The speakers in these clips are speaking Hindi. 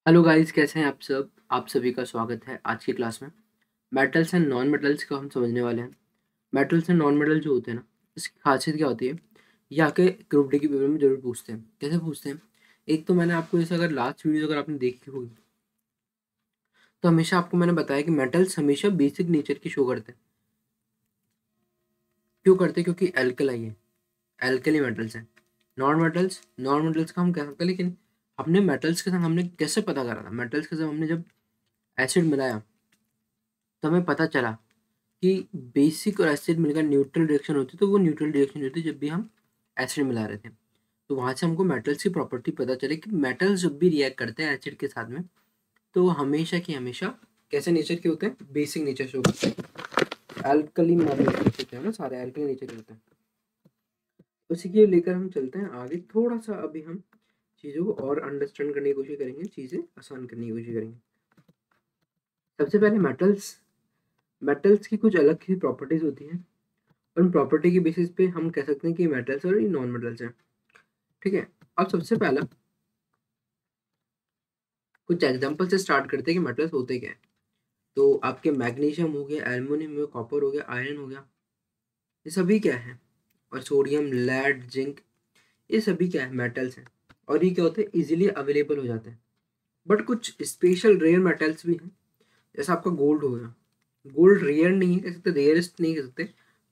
हेलो गाइस, कैसे हैं आप सब। आप सभी का स्वागत है आज की क्लास में। मेटल्स एंड नॉन मेटल्स को हम समझने वाले हैं। मेटल्स एंड नॉन मेटल जो होते हैं ना, इसकी खासियत क्या होती है, ये आके ग्रुप डी के पेपर में जरूर पूछते हैं। कैसे पूछते हैं? एक तो मैंने आपको जैसे अगर लास्ट वीडियो अगर आपने देखी होगी तो हमेशा आपको मैंने बताया कि मेटल्स हमेशा बेसिक नेचर की शो करते हैं। क्यों करते हैं? क्योंकि एल्कलाई है, एल्कली मेटल्स हैं। नॉन मेटल्स का हम कह सकते हैं, लेकिन हमने मेटल्स के संग हमने कैसे पता करा था? मेटल्स के संग हमने जब एसिड मिलाया तो हमें पता चला कि बेसिक और एसिड मिलकर न्यूट्रल रिएक्शन होती है। तो वो न्यूट्रल रिएक्शन होती है जब भी हम एसिड मिला रहे थे। तो वहाँ से हमको मेटल्स की प्रॉपर्टी पता चली कि मेटल्स जब भी रिएक्ट करते हैं एसिड के साथ में तो वो हमेशा की हमेशा कैसे नेचर के होते हैं? बेसिक नेचर से होते हैं। एल्कली मेटल्स होते हैं ना, सारे एल्कली नेचर के होते हैं। उसी के लेकर हम चलते हैं आगे। थोड़ा सा अभी हम चीज़ों को और अंडरस्टैंड करने की कोशिश करेंगे, चीज़ें आसान करने की कोशिश करेंगे। सबसे पहले मेटल्स मेटल्स की कुछ अलग ही प्रॉपर्टीज होती हैं। उन प्रॉपर्टी के बेसिस पे हम कह सकते हैं कि मेटल्स और ये नॉन मेटल्स हैं। ठीक है। अब सबसे पहला कुछ एग्जांपल से स्टार्ट करते हैं कि मेटल्स होते क्या हैं। तो आपके मैग्नीशियम हो गया, एल्युमिनियम हो गया, कॉपर हो गया, आयरन हो गया, ये सभी क्या है? और सोडियम, लेड, जिंक, ये सभी क्या है? मेटल्स हैं। और ये क्या होते हैं? इजीली अवेलेबल हो जाते हैं। बट कुछ स्पेशल रेयर मेटल्स भी हैं, जैसा आपका गोल्ड हो गया। गोल्ड रेयर नहीं है, कह सकते रेयरेस्ट नहीं कह सकते,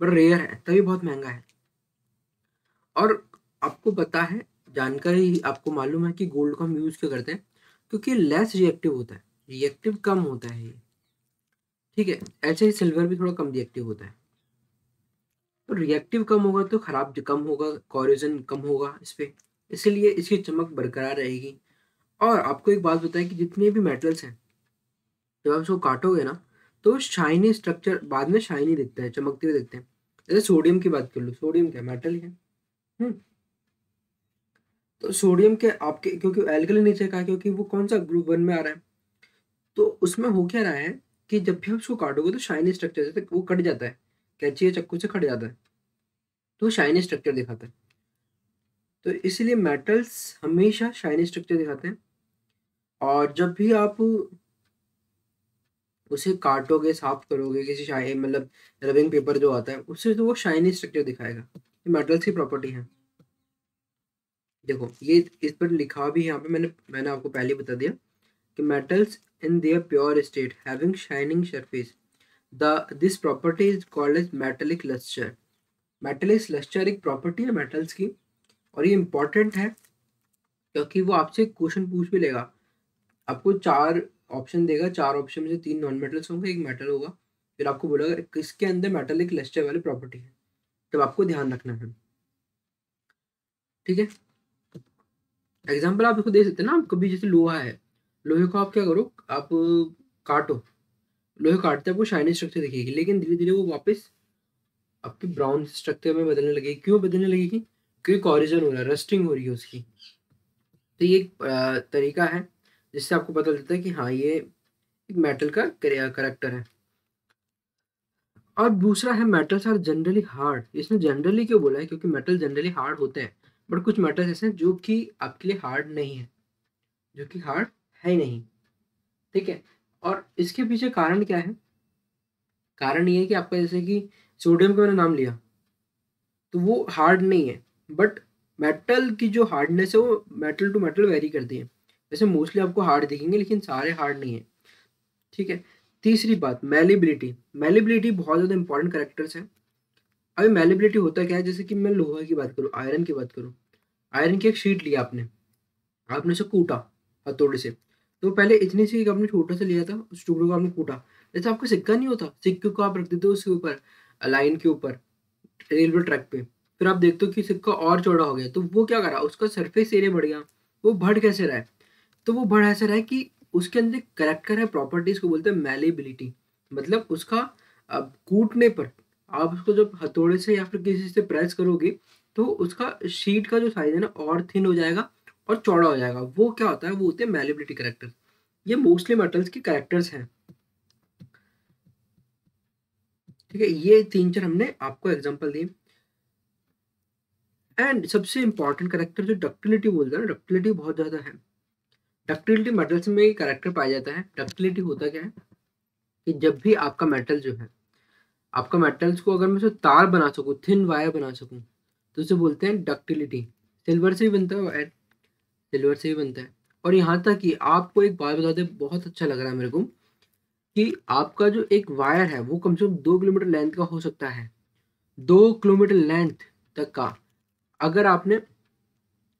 बट रेयर है तभी बहुत महंगा है। और आपको पता है, जानकारी आपको मालूम है कि गोल्ड को हम यूज क्यों करते हैं? क्योंकि लेस रिएक्टिव होता है, रिएक्टिव कम होता है ये। ठीक है। ऐसे ही सिल्वर भी थोड़ा कम रिएक्टिव होता है। तो रिएक्टिव कम होगा तो खराब कम होगा, कॉरोजन कम होगा इस पे, इसीलिए इसकी चमक बरकरार रहेगी। और आपको एक बात बताएं कि जितने भी मेटल्स हैं, जब आप उसको काटोगे ना तो शाइनी स्ट्रक्चर बाद में शाइनी दिखते हैं, चमकते हुए दिखते हैं। जैसे सोडियम की बात कर लो, सोडियम क्या मेटल है? हम्म। तो सोडियम के आपके क्योंकि एल्कली नेचर का है, क्योंकि वो कौन सा ग्रुप वन में आ रहा है, तो उसमें हो क्या रहा है कि जब भी आप उसको काटोगे तो शाइनी स्ट्रक्चर जैसे वो कट जाता है, कैंची या चाकू से कट जाता है, तो शाइनी स्ट्रक्चर दिखाता है। तो इसलिए मेटल्स हमेशा शाइनी स्ट्रक्चर दिखाते हैं। और जब भी आप उसे काटोगे, साफ करोगे किसी शाइन मतलब रबिंग पेपर जो आता है उससे, तो वो शाइनी स्ट्रक्चर दिखाएगा। ये मेटल्स की प्रॉपर्टी है। देखो ये इस पर लिखा भी है यहाँ पे, मैंने आपको पहले ही बता दिया कि metals in their pure state having shining surface, the this property is called as metallic luster। metallic luster एक प्रॉपर्टी है मेटल्स की, और ये इंपॉर्टेंट है क्योंकि वो आपसे क्वेश्चन पूछ भी लेगा। आपको चार ऑप्शन देगा, चार ऑप्शन में से तीन नॉन मेटल्स होंगे, एक मेटल होगा। फिर आपको बोलेगा किसके अंदर मेटालिक लस्टर वाली प्रॉपर्टी है, तब आपको ध्यान रखना है। ठीक है। एग्जाम्पल आप इसको दे सकते हैं ना, आप कभी जैसे लोहा है, लोहे को आप क्या करो, आप काटो, लोहे काटते हैं आपको शाइनी स्ट्रक्चर दिखेगी, लेकिन धीरे धीरे वो वापस आपकी ब्राउन स्ट्रक्चर में बदलने लगेगी। क्यों बदलने लगेगी? क्योंकि कॉरिजन हो रहा है, रस्टिंग हो रही है उसकी। तो ये एक तरीका है जिससे आपको पता चलता है कि हाँ ये एक मेटल का करेक्टर है। और दूसरा है मेटल्स आर जनरली हार्ड। इसने जनरली क्यों बोला है? क्योंकि मेटल जनरली हार्ड होते हैं, बट कुछ मेटल्स ऐसे हैं जो कि आपके लिए हार्ड नहीं है, जो कि हार्ड है ही नहीं। ठीक है। और इसके पीछे कारण क्या है? कारण ये है कि आपका जैसे कि सोडियम का मैंने नाम लिया, तो वो हार्ड नहीं है, बट मेटल की जो हार्डनेस है वो मेटल टू मेटल वेरी करती है। वैसे मोस्टली आपको हार्ड दिखेंगे लेकिन सारे हार्ड नहीं है। ठीक है। तीसरी बात, मेलिबिलिटी। मेलिबिलिटी बहुत ज़्यादा इंपॉर्टेंट करेक्टर्स है। अभी मेलिबिलिटी होता क्या है? जैसे कि मैं लोहा की बात करूँ, आयरन की बात करूँ, आयरन की एक शीट लिया आपने, आपने उसे कूटा हथौड़े से, तो पहले इतनी सी एक आपने छोटा सा लिया था, उस टुकड़े को आपने कूटा। जैसे आपका सिक्का नहीं होता, सिक्के को आप रख देते हो उसके ऊपर, लाइन के ऊपर, रेलवे ट्रैक पे, फिर आप देखते हो कि सिक्का और चौड़ा हो गया, तो वो क्या करा, उसका सरफेस एरिया बढ़ गया। वो बढ़ कैसे रहा है? तो वो बढ़ ऐसा रहा है कि उसके अंदर करेक्टर है, प्रॉपर्टीज को बोलते हैं मैलेबिलिटी। मतलब उसका अब कूटने पर आप उसको जब हथौड़े से या फिर किसी से प्रेस करोगे तो उसका शीट का जो साइज है ना और थिन हो जाएगा और चौड़ा हो जाएगा। वो क्या होता है? वो होते हैं मैलेबिलिटी करेक्टर। ये मोस्टली मेटल्स के करेक्टर्स हैं। ठीक है। ये तीन चार हमने आपको एग्जांपल दिए। एंड सबसे इंपॉर्टेंट करेक्टर जो डक्टिलिटी बोलते हैं ना, डक्टिलिटी बहुत ज्यादा है। डक्टिलिटी मेटल्स में एक कैरेक्टर पाया जाता है। डक्टिलिटी होता क्या है कि जब भी आपका मेटल जो है, आपका मेटल्स को अगर मैं उसे तार बना सकूं, थिन वायर बना सकूं, तो उसे बोलते हैं डक्टिलिटी। सिल्वर से भी बनता है वायर, सिल्वर से भी बनता है। और यहाँ तक कि आपको एक बात बता दें, बहुत अच्छा लग रहा है मेरे को, कि आपका जो एक वायर है वो कम से कम 2 किलोमीटर लेंथ का हो सकता है। 2 किलोमीटर लेंथ तक का। अगर आपने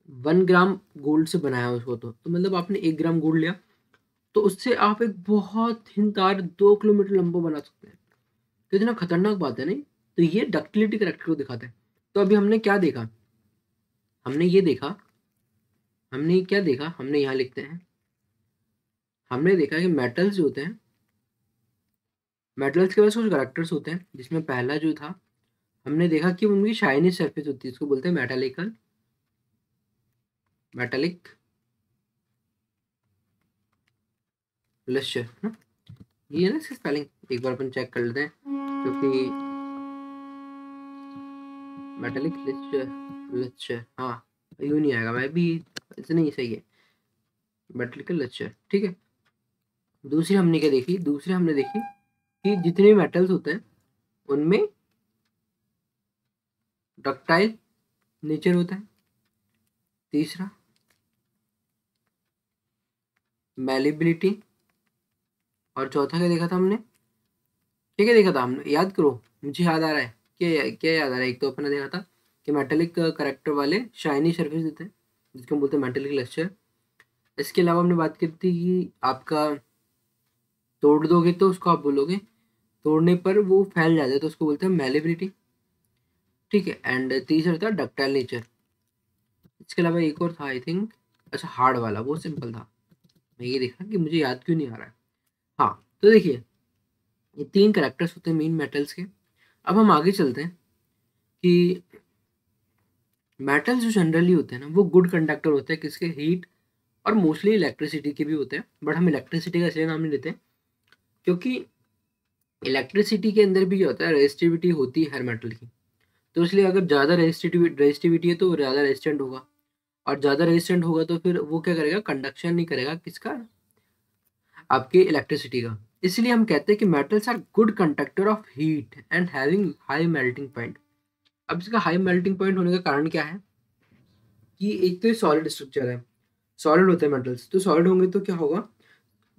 1 ग्राम गोल्ड से बनाया उसको, तो मतलब आपने 1 ग्राम गोल्ड लिया, तो उससे आप एक बहुत थिन तार 2 किलोमीटर लंबा बना सकते हैं। कितना खतरनाक बात है नहीं? तो ये डक्टिलिटी करेक्टर को दिखाता है। तो अभी हमने क्या देखा? हमने ये देखा, हमने क्या देखा, हमने यहाँ लिखते हैं, हमने देखा कि मेटल्स जो होते हैं, मेटल्स के पास कुछ करेक्टर्स होते हैं, जिसमें पहला जो था, हमने देखा कि उनकी शाइनी सरफेस होती है, इसको बोलते हैं मेटालिकल, मेटालिक लस्टर ना। ये है ना इसकी स्पेलिंग, एक बार अपन चेक कर लेते हैं, क्योंकि मेटालिक लस्टर, लस्टर, हाँ यूँ नहीं आएगा, मैं भी ऐसे नहीं, सही है, मेटालिकल लस्टर, ठीक है। दूसरी हमने क्या देखी? दूसरी हमने देखी कि जितने मेटल्स होते हैं उनमें डक्टाइल नेचर होता है। तीसरा मैलिबिलिटी। और चौथा क्या देखा था हमने? क्या क्या देखा था हमने? याद करो, मुझे याद आ रहा है। क्या क्या याद आ रहा है? एक तो अपने देखा था कि मेटेलिक करेक्टर वाले शाइनी सरफेस देते हैं, जिसको हम बोलते हैं मेटेलिक लस्टर। इसके अलावा हमने बात की थी कि आपका तोड़ दोगे तो उसको आप बोलोगे, तोड़ने पर वो फैल जाता है, तो उसको बोलते हैं मैलिबिलिटी, ठीक है। एंड तीसरा था डक्टाइल नेचर। इसके अलावा एक और था आई थिंक, अच्छा हार्ड वाला, वो सिंपल था। मैं ये देखा कि मुझे याद क्यों नहीं आ रहा है। हाँ, तो देखिए, ये 3 कैरेक्टर्स होते हैं मेन मेटल्स के। अब हम आगे चलते हैं कि मेटल्स जो जनरली होते हैं ना, वो गुड कंडक्टर होते हैं किसके? हीट और मोस्टली इलेक्ट्रिसिटी के भी होते हैं। बट हम इलेक्ट्रिसिटी का इसलिए नाम नहीं लेते क्योंकि इलेक्ट्रिसिटी के अंदर भी क्या होता है, रेजिस्टिविटी होती है हर मेटल की। तो इसलिए अगर ज़्यादा रेजिस्टिविटी है तो वो ज़्यादा रेजिस्टेंट होगा, और ज़्यादा रेजिस्टेंट होगा तो फिर वो क्या करेगा? कंडक्शन नहीं करेगा, किसका? आपके इलेक्ट्रिसिटी का। इसलिए हम कहते हैं कि metals are good conductor of heat and having high melting point. अब इसका हाई मेल्टिंग पॉइंट होने का कारण क्या है? कि एक तो ये सॉलिड स्ट्रक्चर है, सॉलिड होते हैं मेटल्स, तो सॉलिड होंगे तो क्या होगा?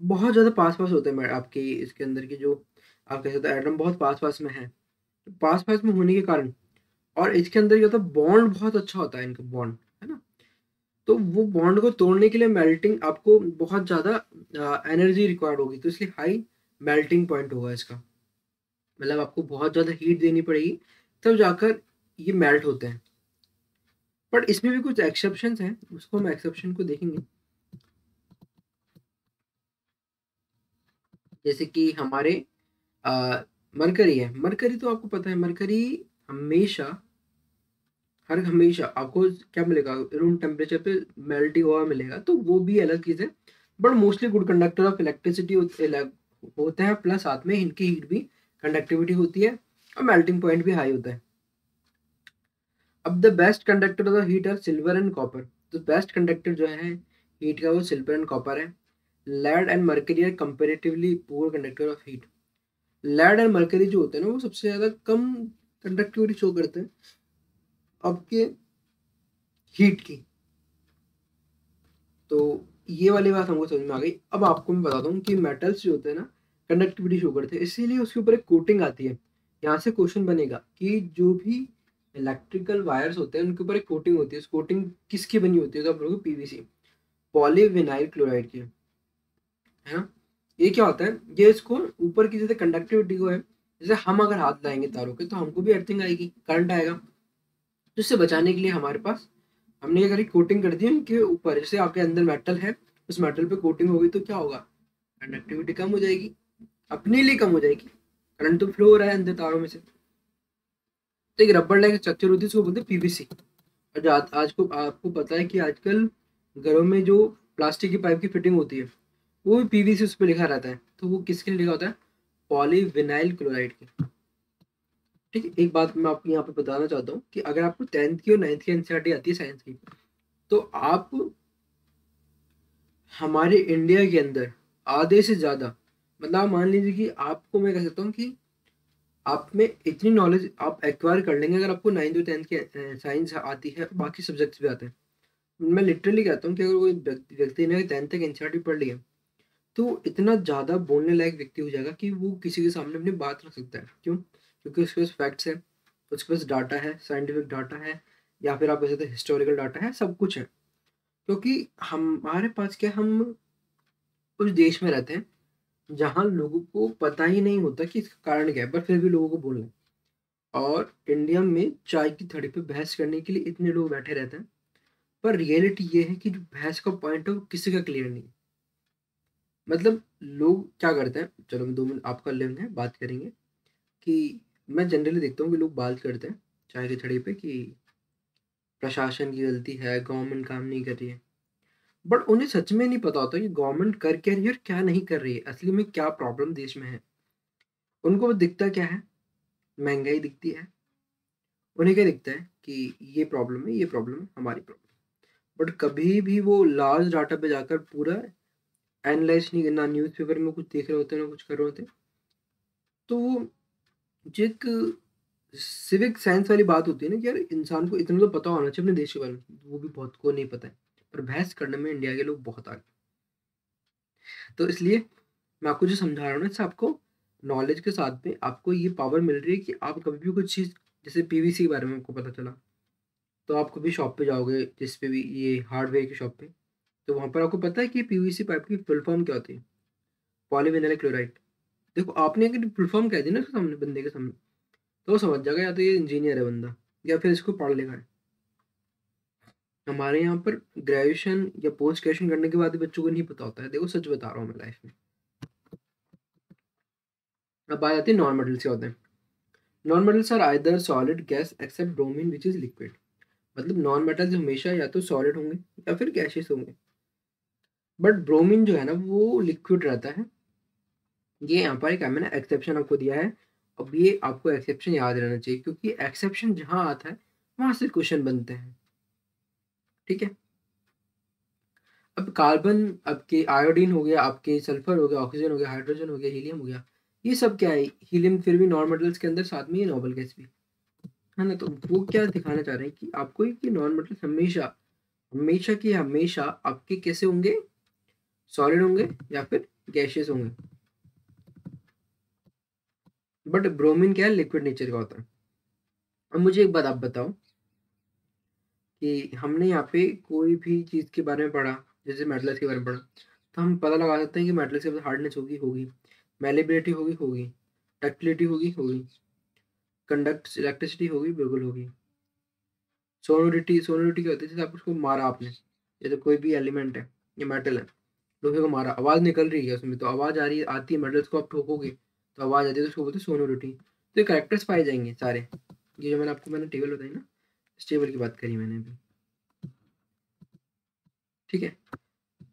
बहुत ज़्यादा पास पास होते हैं आपके इसके अंदर की जो आप कह सकते हैं एटम बहुत पास पास में है। तो पास पास में होने के कारण, और इसके अंदर क्या होता है, बॉन्ड बहुत अच्छा होता है इनका बॉन्ड, है ना। तो वो बॉन्ड को तोड़ने के लिए मेल्टिंग आपको बहुत ज़्यादा एनर्जी रिक्वायर्ड होगी, तो इसलिए हाई मेल्टिंग पॉइंट होगा इसका। मतलब आपको बहुत ज़्यादा हीट देनी पड़ेगी, तब जाकर ये मेल्ट होते हैं। बट इसमें भी कुछ एक्सेप्शंस हैं, उसको हम एक्सेप्शन को देखेंगे। जैसे कि हमारे मरकरी है। मरकरी तो आपको पता है, मरकरी हमेशा, हर हमेशा आपको क्या मिलेगा? रूम टेम्परेचर पे मेल्ट हुआ मिलेगा, तो वो भी अलग चीज़ है। But mostly good conductor of electricity होते हैं, प्लस साथ में इनकी हीट भी कंडक्टिविटी होती है, और मेल्टिंग पॉइंट भी हाई होता है। अब the best conductor of the heat are silver and copper. तो बेस्ट कंडक्टर जो है हीट का, वो सिल्वर एंड कॉपर है। Lead and mercury are comparatively poor conductor of heat. Lead and mercury जो होते हैं ना, वो सबसे ज़्यादा कम कंडक्टिविटी शो करते हैं आपके हीट की। तो ये वाली बात हमको समझ में आ गई। अब आपको मैं बताता हूँ कि मेटल्स जो होते हैं ना, कंडक्टिविटी शो करते हैं, इसीलिए उसके ऊपर एक कोटिंग आती है। यहाँ से क्वेश्चन बनेगा कि जो भी इलेक्ट्रिकल वायर्स होते हैं उनके ऊपर एक कोटिंग होती है। इस कोटिंग किसकी बनी होती है? तो आप लोग पीवीसी, पॉलीविनाइल क्लोराइड की, है ना। ये क्या होता है? ये इसको ऊपर की जैसे कंडक्टिविटी को है, जैसे हम अगर हाथ लाएंगे तारों के, तो हमको भी अर्थिंग आएगी, करंट आएगा। तो इससे बचाने के लिए हमारे पास, हमने ये करी कोटिंग कर दी उनके ऊपर। जैसे आपके अंदर मेटल है, उस मेटल पे कोटिंग होगी तो क्या होगा? कंडक्टिविटी कम हो जाएगी, अपने लिए कम हो जाएगी, करंट तो फ्लो हो रहा है अंदर तारों में से। तो एक रबड़ लाइक स्ट्रक्चर होती है, उसको बोलते हैं पीवीसी। और आज को आपको पता है कि आजकल घरों में जो प्लास्टिक की पाइप की फिटिंग होती है, वो भी पीवीसी उस पर लिखा रहता है। तो वो किसके लिए लिखा होता है? पॉलीविनाइल क्लोराइड की। ठीक है। एक बात मैं आपको यहाँ पे बताना चाहता हूँ कि अगर आपको 10th की और 9th की एनसीईआरटी आती है साइंस की, तो आप हमारे इंडिया के अंदर आधे से ज़्यादा, मतलब आप मान लीजिए कि आपको मैं कह सकता हूँ कि आप में इतनी नॉलेज आप एक्वायर कर लेंगे अगर आपको 9th और 10th के साइंस आती है, बाकी सब्जेक्ट्स भी आते हैं। मैं लिटरली कहता हूँ कि अगर कोई व्यक्ति ने 10th तक एनसीईआरटी पढ़ लिया तो इतना ज़्यादा बोलने लायक व्यक्ति हो जाएगा कि वो किसी के सामने अपनी बात रख सकता है। क्यों? क्योंकि उसके पास फैक्ट्स है, उसके पास डाटा है, साइंटिफिक डाटा है, या फिर आप कह सकते हैं हिस्टोरिकल डाटा है, सब कुछ है। क्योंकि हमारे पास क्या, हम उस देश में रहते हैं जहाँ लोगों को पता ही नहीं होता कि इसका कारण क्या है, पर फिर भी लोगों को बोलना है। और इंडिया में चाय की थड़ी पे बहस करने के लिए इतने लोग बैठे रहते हैं, पर रियलिटी ये है कि जो बहस का पॉइंट है वो किसी का क्लियर नहीं है। मतलब लोग क्या करते हैं, चलो हम 2 मिनट आप कर लेंगे, बात करेंगे कि मैं जनरली देखता हूँ कि लोग बात करते हैं चाय की छड़ी पे कि प्रशासन की गलती है, गवर्नमेंट काम नहीं कर रही है। बट उन्हें सच में नहीं पता होता कि गवर्नमेंट कर क्या रही है और क्या नहीं कर रही है, असली में क्या प्रॉब्लम देश में है। उनको वो दिखता क्या है, महंगाई दिखती है। उन्हें क्या दिखता है कि ये प्रॉब्लम है, ये प्रॉब्लम है, हमारी प्रॉब्लम। बट कभी भी वो लार्ज डाटा पे जाकर पूरा एनालाइज नहीं करना, न्यूज़पेपर में कुछ देख रहे होते हैं ना कुछ कर रहे होते हैं। तो वो जो एक सिविक साइंस वाली बात होती है ना कि यार इंसान को इतना तो पता होना चाहिए अपने देश के बारे में, वो भी बहुत को नहीं पता है। पर बहस करने में इंडिया के लोग बहुत आगे। तो इसलिए मैं आपको जो समझा रहा हूँ ना, इससे आपको नॉलेज के साथ में आपको ये पावर मिल रही है कि आप कभी भी कुछ चीज़, जैसे पीवीसी के बारे में आपको पता चला, तो आप कभी शॉप पे जाओगे जिस पे भी ये हार्डवेयर की शॉप पे, तो वहाँ पर आपको पता है कि पीवीसी पाइप की फुल फॉर्म क्या होती है, पॉलीविनाइल क्लोराइड। देखो आपने अगर फुल फॉर्म कह दी ना उसके सामने, बंदे के सामने, तो वो समझ जाएगा या तो ये इंजीनियर है बंदा, या फिर इसको पढ़ लेगा है। हमारे यहाँ पर ग्रेजुएशन या पोस्ट ग्रेजुएशन करने के बाद भी बच्चों को नहीं पता होता है, देखो सच बता रहा हूँ मैं लाइफ में। अब बात आती है नॉन मेटल्स क्या होते हैं। Non metals are either solid gas except bromine which is liquid. मतलब नॉन मेटल्स हमेशा या तो सॉलिड होंगे या फिर गैसेस होंगे, बट ब्रोमीन जो है ना वो लिक्विड रहता है। ये यहाँ पर एक मैंने एक्सेप्शन आपको दिया है। अब ये आपको एक्सेप्शन याद रहना चाहिए, क्योंकि एक्सेप्शन जहाँ आता है वहां से क्वेश्चन बनते हैं। ठीक है। अब कार्बन, आपके आयोडीन हो गया, आपके सल्फर हो गया, ऑक्सीजन हो गया, हाइड्रोजन हो गया, हीलियम हो गया, ये सब क्या है, हीलियम फिर भी नॉन मेटल्स के अंदर, साथ में ये नोबल गैस भी है ना। तो वो क्या दिखाना चाह रहे हैं कि आपको कि नॉन मेटल्स हमेशा, हमेशा की हमेशा आपके कैसे होंगे, सॉलिड होंगे या फिर गैशियस होंगे। बट ब्रोमीन क्या है, लिक्विड नेचर का होता है। अब मुझे एक बात आप बताओ कि हमने यहाँ पे कोई भी चीज़ के बारे में पढ़ा, जैसे मेटल्स के बारे में पढ़ा, तो हम पता लगा सकते हैं कि मेटल्स के पास हार्डनेस होगी, होगी, मेलेबिलिटी होगी, होगी, डक्टिलिटी होगी, होगी, कंडक्ट इलेक्ट्रिसिटी होगी, बिल्कुल होगी। सोनोरिटी, सोनोरिटी क्या होती है, जैसे आप उसको मारा आपने, जैसे कोई भी एलिमेंट है, ये मेटल है, लोहे को मारा, आवाज़ निकल रही है उसमें, तो आवाज़ आ रही है, आती है, मेटल्स को आप ठोकोगे तो आवाज़ आती है, तो उसको बोलते हैं सोनोरिटी। तो ये करेक्टर्स पाए जाएंगे सारे। ये जो मैंने टेबल बताई ना, इस टेबल की बात करी मैंने अभी। ठीक है।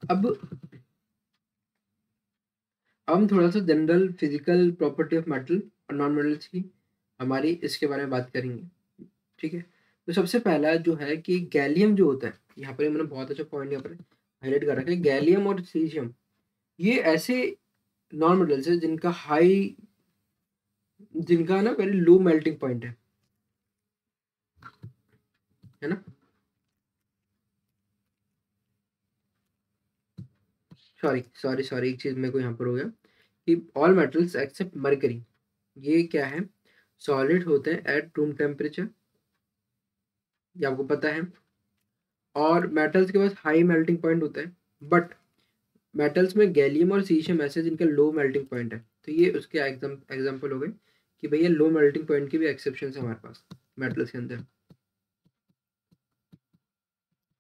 अब हम थोड़ा सा general physical property of metal और नॉन मेटल्स की हमारी इसके बारे में बात करेंगे। ठीक है। तो सबसे पहला जो है कि गैलियम जो होता है, यहाँ पर मैंने बहुत अच्छा पॉइंट यहाँ पर हाईलाइट कर रखा है, गैलियम और सीजियम, ये ऐसे नॉन मेटल्स है जिनका हाई, जिनका ना वेरी लो मेल्टिंग पॉइंट है ना। सॉरी सॉरी सॉरी, एक चीज मेरे को यहाँ पर हो गया कि ऑल मेटल्स एक्सेप्ट मरकरी, ये क्या है, सॉलिड होते हैं एट रूम टेम्परेचर, ये आपको पता है। और मेटल्स के पास हाई मेल्टिंग पॉइंट होता है, बट मेटल्स में गैलियम और सीशियम ऐसे जिनका लो मेल्टिंग पॉइंट है। तो ये उसके एग्जाम्पल हो गए कि भैया लो मेल्टिंग पॉइंट के भी एक्सेप्शन है हमारे पास मेटल्स के अंदर।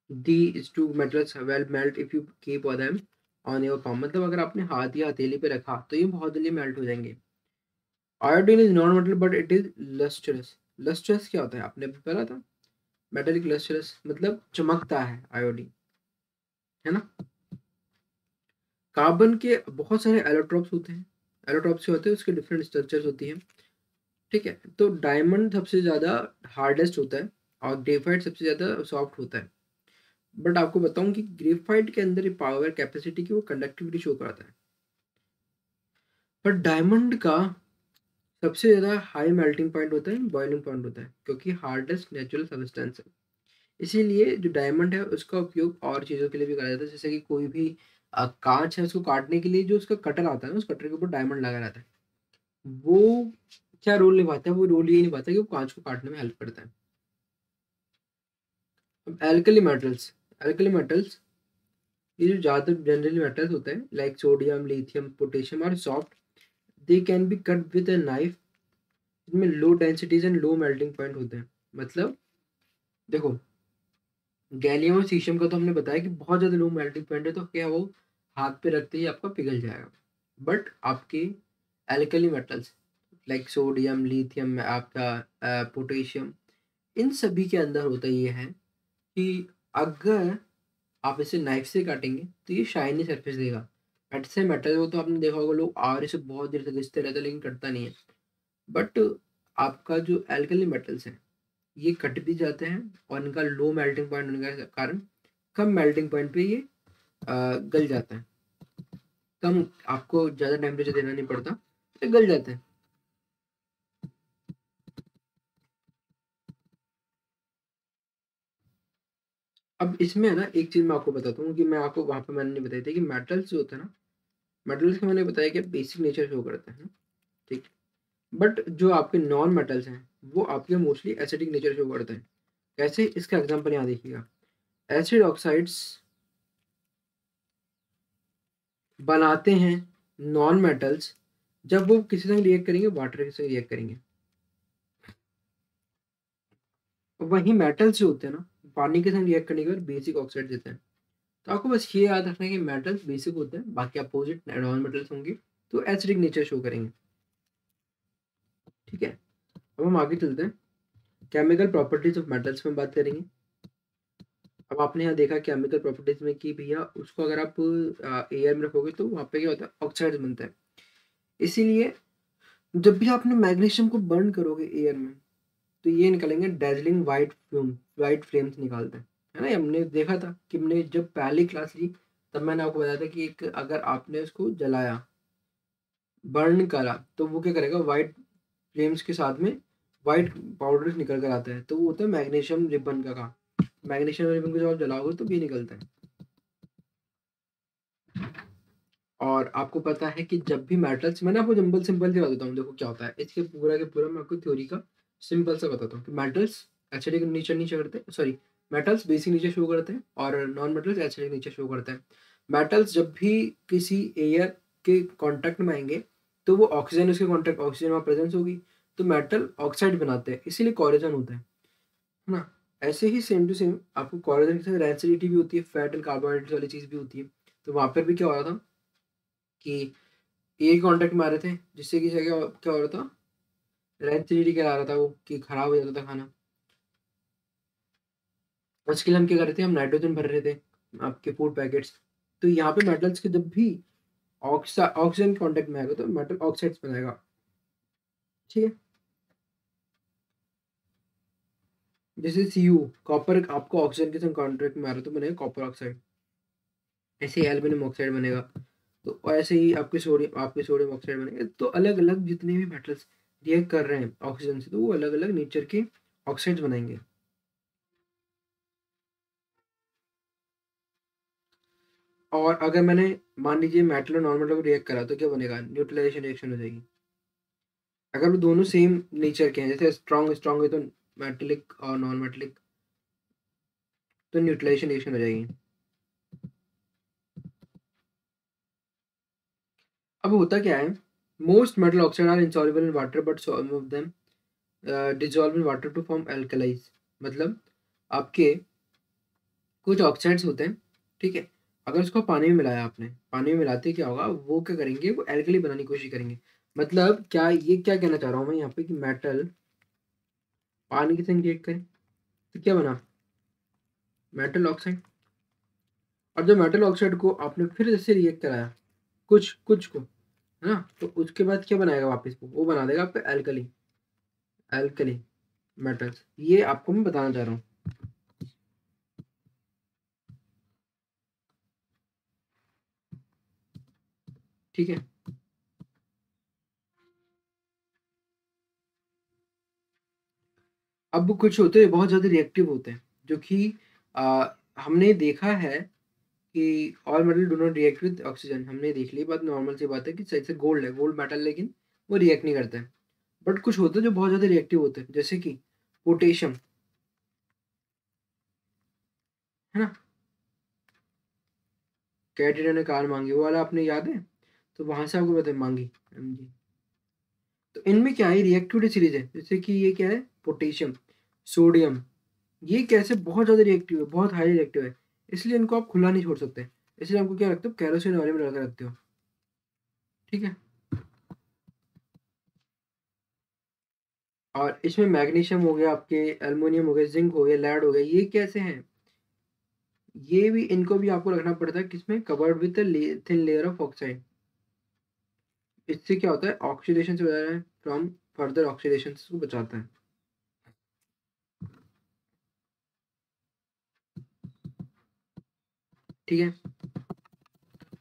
These two metals will melt if you keep them on your palm, मतलब अगर आपने हाथ या हथेली पे रखा तो ये बहुत जल्दी मेल्ट हो जाएंगे। Iodine is non metal but it is lustrous. Lustrous क्या होता है, आपने अभी पढ़ा था, मेटेलिक लस्ट्रस मतलब चमकता है आयोडीन, है ना। कार्बन के बहुत सारे एलोट्रॉप्स होते हैं, एलोट्रॉप्स जो होते हैं उसके डिफरेंट स्ट्रक्चर्स होती हैं। ठीक है। तो डायमंड सबसे ज़्यादा हार्डेस्ट होता है और ग्रेफाइट सबसे ज़्यादा सॉफ्ट होता है। बट आपको बताऊं कि ग्रेफाइट के अंदर पावर कैपेसिटी की वो कंडक्टिविटी शो कराता है, पर डायमंड का सबसे ज़्यादा हाई मेल्टिंग पॉइंट होता है, बॉइलिंग पॉइंट होता है, क्योंकि हार्डेस्ट नेचुरल सब्सटेंस है। इसीलिए जो डायमंड है उसका उपयोग और चीज़ों के लिए भी करा जाता है, जैसे कि कोई भी कांच है उसको काटने के लिए जो उसका कटर आता है ना, उस कटर के ऊपर डायमंड लगा रहता है। वो क्या रोल निभाता है? वो रोल ये निभाता है कि वो कांच को काटने में हेल्प करता है। अब एल्कली मेटल्स ये जो ज़्यादातर जनरली मेटल्स होते हैं लाइक सोडियम, लिथियम, पोटेशियम और soft, they can be cut with a knife. इनमें low densities and low melting point होते हैं। मतलब देखो, गैलियम और सीशियम का तो हमने बताया कि बहुत ज़्यादा लो मेल्टिंग पॉइंट है, तो क्या वो हाथ पे रखते ही आपका पिघल जाएगा। बट आपके alkali metals like sodium, lithium, आपका पोटेशियम, इन सभी के अंदर होता ये है कि अगर आप इसे नाइफ से काटेंगे तो ये शाइनी सरफेस देगा। मेटल से मेटल वो तो आपने देखा होगा, लोग आरे से बहुत देर तक घिसते रहते हैं लेकिन कटता नहीं है। बट आपका जो एल्कली मेटल्स हैं ये कट भी जाते हैं, और इनका लो मेल्टिंग पॉइंट होने के कारण कम मेल्टिंग पॉइंट पे ये गल जाता है। कम, आपको ज़्यादा टेम्परेचर देना नहीं पड़ता, ये गल जाते हैं। अब इसमें है ना एक चीज़ मैं आपको बताता हूँ कि मैं आपको वहाँ पे मैंने नहीं बताई थी कि मेटल्स जो होते हैं ना, मेटल्स का मैंने बताया कि बेसिक नेचर शो करते हैं, ठीक। बट जो आपके नॉन मेटल्स हैं वो आपके मोस्टली एसिडिक नेचर शो करते हैं। कैसे? इसका एग्जांपल यहाँ देखिएगा। एसिड ऑक्साइड्स बनाते हैं नॉन मेटल्स जब वो किसी संग रिएक्ट करेंगे, वाटर के संग रिएक्ट करेंगे। वही मेटल्स जो होते हैं ना, पानी के संग रिएक्ट करने के बाद बेसिक ऑक्साइड देते हैं। तो आपको बस ये याद रखना है कि मेटल्स बेसिक होते हैं, बाकी अपोजिट नॉन मेटल्स होंगे तो एसिडिक नेचर शो करेंगे। ठीक है, अब हम आगे चलते हैं। केमिकल प्रॉपर्टीज ऑफ मेटल्स में बात करेंगे। अब आपने यहाँ देखा केमिकल प्रॉपर्टीज में कि भैया उसको अगर आप एयर में रखोगे तो वहाँ पे क्या होता है? ऑक्साइड बनता है। इसीलिए जब भी आपने मैग्नीशियम को बर्न करोगे एयर में तो ये निकलेंगे डेजलिंग वाइट फ्लेम्स निकालते हैं, है ना? ये हमने देखा था कि हमने जब पहली क्लास ली तब मैंने आपको बताया था कि एक अगर आपने उसको जलाया, बर्न करा, तो वो क्या करेगा? वाइट फ्लेम्स के साथ में वाइट पाउडर निकल कर आता है, तो वो होता है मैग्नीशियम रिबन का काम। मैग्नीशियम रिबन को जब आप जलाओगे तो भी निकलता है। और आपको पता है कि जब भी मेटल्स, मैंने आपको सिंपल सिंपल से बताता हूँ, देखो क्या होता है इसके पूरा के पूरा मैं आपको थ्योरी का सिंपल सा बताता हूँ कि मेटल्स एसिडिक नीचे नीचे करते हैं, सॉरी, मेटल्स बेसिक नीचे शो करते हैं और नॉन मेटल्स एसिडिक नीचे शो करते हैं। मेटल्स जब भी किसी एयर के कांटेक्ट में आएंगे तो वो ऑक्सीजन, उसके कांटेक्ट ऑक्सीजन वहाँ प्रेजेंस होगी तो मेटल ऑक्साइड बनाते हैं, इसीलिए कॉरेजन होता है ना? ऐसे ही सेम टू सेम आपको कॉरेजन के साथ रेसिडिटी भी होती है, फैट एंड कार्बोहाइड्रेट वाली चीज़ भी होती है। तो वहाँ पर भी क्या हो रहा था कि एक कांटेक्ट में आ रहे थे जिससे कि क्या क्या हो रहा था? रेसिडिटी क्या आ रहा था वो कि खराब हो जाता था खाना। उसके लिए हम क्या कर रहे थे? हम नाइट्रोजन भर रहे थे आपके फूड पैकेट्स। तो यहाँ पे मेटल्स के जब भी ऑक्सीजन कांटेक्ट में आएगा तो मेटल ऑक्साइड्स बनाएगा। ठीक है, जैसे Cu, कॉपर आपको ऑक्सीजन के साथ कांटेक्ट में आ रहा है तो बनेगा कॉपर ऑक्साइड। ऐसे ही एल्यूमिनियम ऑक्साइड बनेगा। तो ऐसे ही आपके सोडियम ऑक्साइड बनेगा। तो अलग अलग जितने भी मेटल्स रिएक्ट कर रहे हैं ऑक्सीजन से तो वो अलग अलग नेचर के ऑक्साइड्स बनाएंगे। और अगर मैंने मान लीजिए मेटल और नॉन मेटल को रिएक्ट करा तो क्या बनेगा? न्यूट्रलाइजेशन रिएक्शन हो जाएगी। अगर वो दोनों सेम नेचर के हैं, जैसे स्ट्रॉन्ग स्ट्रॉन्ग है तो मेटेलिक और नॉन मेटेलिक, तो न्यूट्रलाइजेशन रिएक्शन हो जाएगी। अब होता क्या है? Most metal oxide are insoluble in water but some of them dissolve in water to form alkalis। मतलब आपके कुछ ऑक्साइड्स होते हैं, ठीक है, अगर उसको पानी में मिलाया आपने, पानी में मिलाते क्या होगा? वो क्या करेंगे? वो एल्कली बनाने की कोशिश करेंगे। मतलब क्या, ये क्या कहना चाह रहा हूँ मैं यहाँ पे कि मेटल पानी के संग रिएक्ट करें तो क्या बना? Metal oxide. और जब मेटल ऑक्साइड को आपने फिर से रिएक्ट कराया, कुछ कुछ को, है ना, तो उसके बाद क्या बनाएगा? वापस वो बना देगा आपका एल्कली, एल्कली मेटल्स। ये आपको मैं बताना चाह रहा हूँ। ठीक है। अब कुछ होते हैं बहुत ज़्यादा रिएक्टिव होते हैं, जो कि हमने देखा है कि all metal do not react with oxygen, हमने देख ली बात, नॉर्मल सी बात है कि जैसे गोल्ड है, गोल्ड मेटल, लेकिन वो रिएक्ट नहीं करता है। बट कुछ होते हैं जो बहुत ज़्यादा रिएक्टिव होते हैं, जैसे कि पोटेशियम, है ना। कैटरीना ने कार मांगी, वो वाला आपने याद है, तो वहां से आपको पता है मांगी MG। तो इनमें क्या है, रिएक्टिविटी सीरीज है, जैसे कि ये क्या है, पोटेशियम, सोडियम, ये कैसे बहुत ज़्यादा रिएक्टिव है, बहुत हाई रिएक्टिव है, इसलिए इनको आप खुला नहीं छोड़ सकते, इसलिए हमको क्या रखते हो, कैरोसिन ऑयल में लगा रखते हो। ठीक है। और इसमें मैग्नीशियम हो गया, आपके एल्युमिनियम हो गया, जिंक हो गया, लेड हो गया, ये कैसे हैं, ये भी, इनको भी आपको रखना पड़ता है किसमें, covered with thin layer of oxide. इससे क्या होता है, ऑक्सीडेशन से बचा है, फ्रॉम फर्दर ऑक्सीडेशन को बचाता है। ठीक है।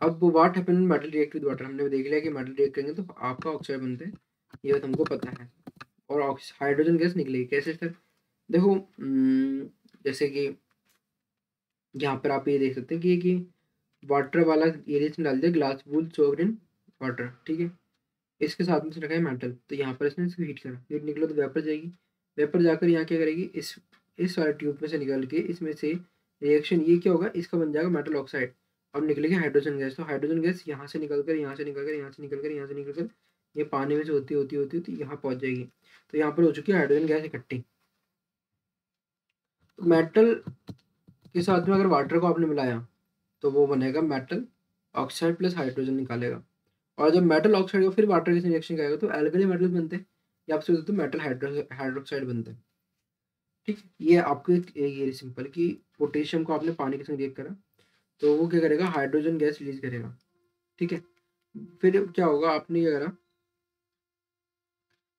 अब what happen metal react with water, हमने देख लिया कि मेटल रिएक्ट करेंगे तो आपका ऑक्साइड बनते हैं, ये बात हमको पता है। और हाइड्रोजन गैस निकलेगी कैसे सर, देखो जैसे कि यहाँ पर आप ये देख सकते हैं कि वाटर वाला एरिया में डाल दिया, glass wool soaked in water, ठीक है। इसके साथ में से रखा है मेटल, तो यहाँ पर इसने इसको हीट करा, हीट निकला तो वेपर जाएगी, वेपर जाकर यहाँ क्या करेगी, इस वाले ट्यूब में से निकल के इसमें से रिएक्शन, ये क्या होगा, इसका बन जाएगा मेटल ऑक्साइड, और निकलेगी हाइड्रोजन गैस। तो हाइड्रोजन गैस यहाँ से निकल कर, यहाँ से निकल कर, यहाँ से निकल कर, यहाँ से निकल कर, ये पानी में से होती होती होती होती यहाँ पहुँच जाएगी। तो यहाँ पर हो चुकी है हाइड्रोजन गैस इकट्ठी। तो मेटल के साथ में अगर वाटर को आपने मिलाया तो वो बनेगा मेटल ऑक्साइड प्लस हाइड्रोजन निकालेगा। और जब मेटल ऑक्साइड का फिर वाटर के रिएक्शन करेगा तो एल्कली मेटल बनते हैं, या आपसे बोलते हैं मेटल हाइड्रोक्साइड बनते हैं। ठीक है, ये आपको ये सिंपल कि पोटेशियम को आपने पानी के संग रिएक्ट करा तो वो क्या करेगा, हाइड्रोजन गैस रिलीज करेगा। ठीक है। फिर क्या होगा, आपने क्या करा,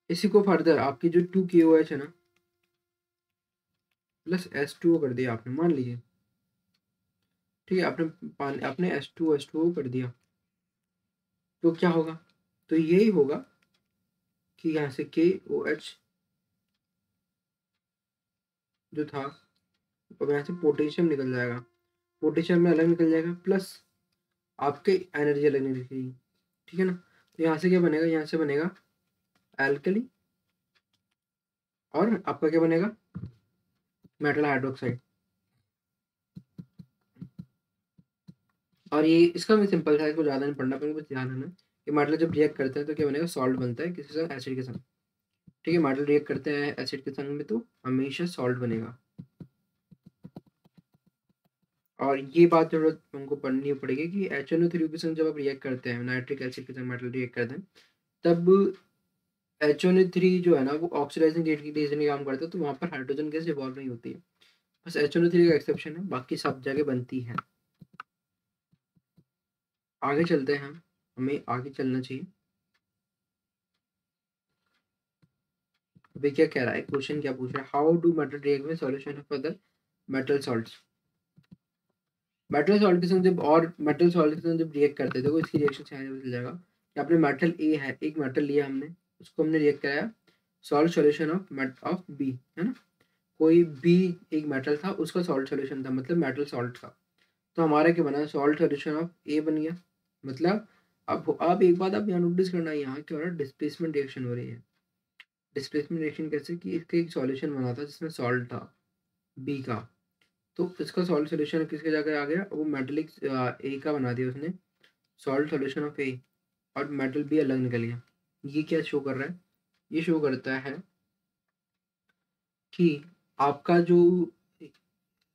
इसी को फर्दर आपकी जो 2KOH है ना, प्लस H2O कर दिया आपने, मान लीजिए। ठीक है, आपने पानी, आपने H2O कर दिया, तो क्या होगा, तो यही होगा कि यहाँ से KOH जो था, अब यहाँ से पोटेशियम निकल जाएगा, पोटेशियम में अलग निकल जाएगा, प्लस आपके एनर्जी अलग निकलेगी। ठीक है ना। तो यहाँ से क्या बनेगा, यहाँ से बनेगा एल्कली, और आपका क्या बनेगा, मेटल हाइड्रोक्साइड। और ये इसका भी सिंपल था, इसको ज़्यादा नहीं पढ़ना, पर बस ध्यान रखना कि मेटल जब रिएक्ट करते हैं तो क्या बनेगा, सॉल्ट बनता है किसी संग, एसिड के संग। ठीक है, मेटल रिएक्ट करते हैं एसिड के संग में तो हमेशा सॉल्ट बनेगा। और ये बात जरूरत हमको पढ़नी पड़ेगी कि HNO3 के संग जब आप रिएक्ट करते हैं, नाइट्रिक एसिड के संग मेटल रिएक्ट करते हैं, तब HNO3 जो है ना, वो ऑक्सीडाइजिंग एजेंट का काम करता है, तो वहाँ पर हाइड्रोजन गैस इवॉल्व नहीं होती है। बस HNO3 का एक्सेप्शन है, बाकी सब जगह बनती है। आगे चलते हैं हम, हमें आगे चलना चाहिए। अभी क्या कह रहा है, क्वेश्चन क्या पूछ रहा है, how do metal react with solution of other metal salts. Metal salt के संग जब, और मेटल सॉल्ट के संग जब रिएक्ट करते हैं, देखो इसकी रिएक्शन से आगे चल जाएगा कि आपने मेटल ए है, एक मेटल लिया हमने, उसको हमने रिएक्ट कराया, सॉल्ट सॉल्यूशन ऑफ बी, है ना। कोई बी एक मेटल था, उसका सॉल्ट सॉल्यूशन था, मतलब मेटल सॉल्ट का, तो हमारा क्या बना, सॉल्ट सॉल्यूशन ऑफ ए बन गया। मतलब अब एक बात आप यहाँ नोटिस करना, यहाँ क्या हो रहा है, डिस्प्लेसमेंट रिएक्शन हो रही है। डिस्प्लेसमेंट रिएक्शन कैसे, कि इसका एक सॉल्यूशन बना था जिसमें सॉल्ट था बी का, तो इसका सॉल्ट सॉल्यूशन किसके जाकर आ गया, वो मेटलिक ए का बना दिया उसने, सॉल्ट सॉल्यूशन ऑफ ए, और मेटल बी अलग निकल गया। ये क्या शो कर रहा है, ये शो करता है कि आपका जो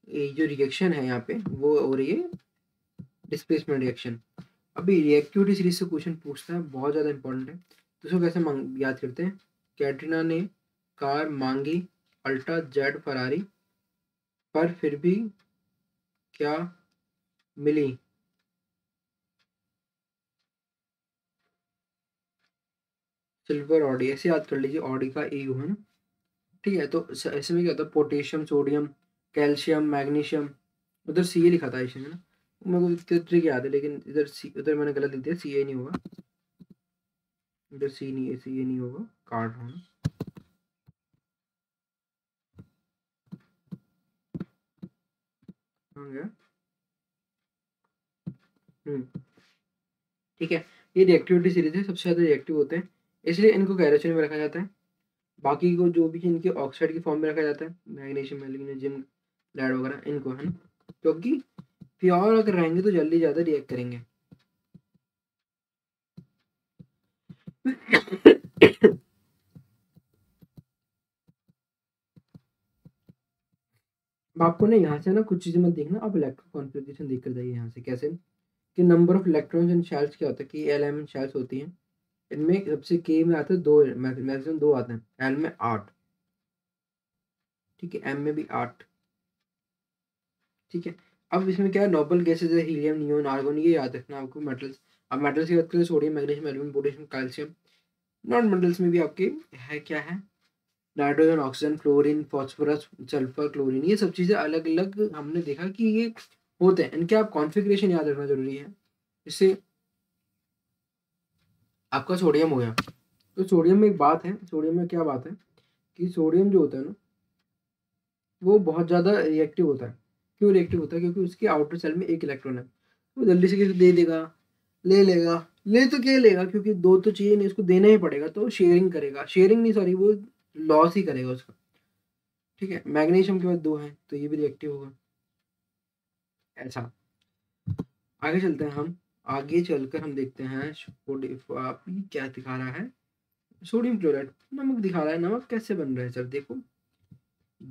ये जो रिएक्शन है यहाँ पे वो हो रही है डिस्प्लेसमेंट रिएक्शन। अभी रिएक्टिविटी सीरीज से क्वेश्चन पूछता है, बहुत ज़्यादा इंपॉर्टेंट है, तो इसको कैसे याद करते हैं, कैटरीना ने कार मांगी अल्टा जेड फरारी, पर फिर भी क्या मिली, सिल्वर ऑडी, ऐसे याद कर लीजिए, ऑडी का ए है ना। ठीक है, तो ऐसे में क्या होता है, पोटेशियम, सोडियम, कैल्शियम, मैग्नीशियम, उधर सी लिखा था इसमें ना, मेरे को इसका ट्रिक याद है, लेकिन इधर सी, उधर मैंने गलत लिख दिया, सी ए नहीं होगा, इधर सी नहीं है, सी ए नहीं होगा, काट रहा हूँ। हो गया। ठीक है, ये रिएक्टिविटी सीरीज है, सबसे ज़्यादा रिएक्टिव होते हैं, इसलिए इनको कैरोसिन में रखा जाता है। बाकी को जो भी इनके ऑक्साइड की फॉर्म में रखा जाता है, मैग्नीशियम, मैग्नीशियम, लेड वगैरह, इनको है ना, क्योंकि प्योर अगर रहेंगे तो जल्दी ज़्यादा रिएक्ट करेंगे। अब आपको ना यहाँ से ना कुछ चीज़ें मत देखना, आप इलेक्ट्रॉन कॉन्फ़िगरेशन देख कर जाइए यहाँ से। कैसे कि number of electrons in shells क्या होता है, कि एल शेल्स होती हैं, इनमें सबसे के में आते हैं दो, मैक्सिमम दो आते हैं, एल में 8, ठीक है, एम में भी 8, ठीक है। अब इसमें क्या है, नोबल गैसेज है, हीलियम, नियोन, आर्गोन, ये याद रखना आपको। मेटल्स, अब मेटल्स की बात करें, sodium, magnesium, aluminium, potassium, calcium. Non metals में भी आपके है, क्या है, nitrogen, oxygen, chlorine, phosphorus, sulphur, chlorine, ये सब चीज़ें अलग अलग हमने देखा कि ये होते हैं, इनके आप कॉन्फ़िगरेशन याद रखना जरूरी है। इससे आपका सोडियम हो गया, तो सोडियम में एक बात है, सोडियम में क्या बात है कि सोडियम जो होता है ना, वो बहुत ज़्यादा रिएक्टिव होता है। क्यों रिएक्टिव होता है? क्योंकि उसके आउटर सेल में एक इलेक्ट्रॉन है, वो जल्दी से किसी को दे देगा, ले लेगा, ले तो क्या लेगा, क्योंकि दो तो चाहिए नहीं, उसको देना ही पड़ेगा, तो शेयरिंग करेगा, शेयरिंग नहीं, सॉरी, वो लॉस ही करेगा उसका, ठीक है। मैग्नीशियम के बाद दो है, तो ये भी रिएक्टिव होगा, ऐसा। आगे चलते हैं हम, आगे चलकर हम देखते हैं आप ये क्या दिखा रहा है, सोडियम क्लोराइड, नमक दिखा रहा है। नमक कैसे बन रहा है सर? देखो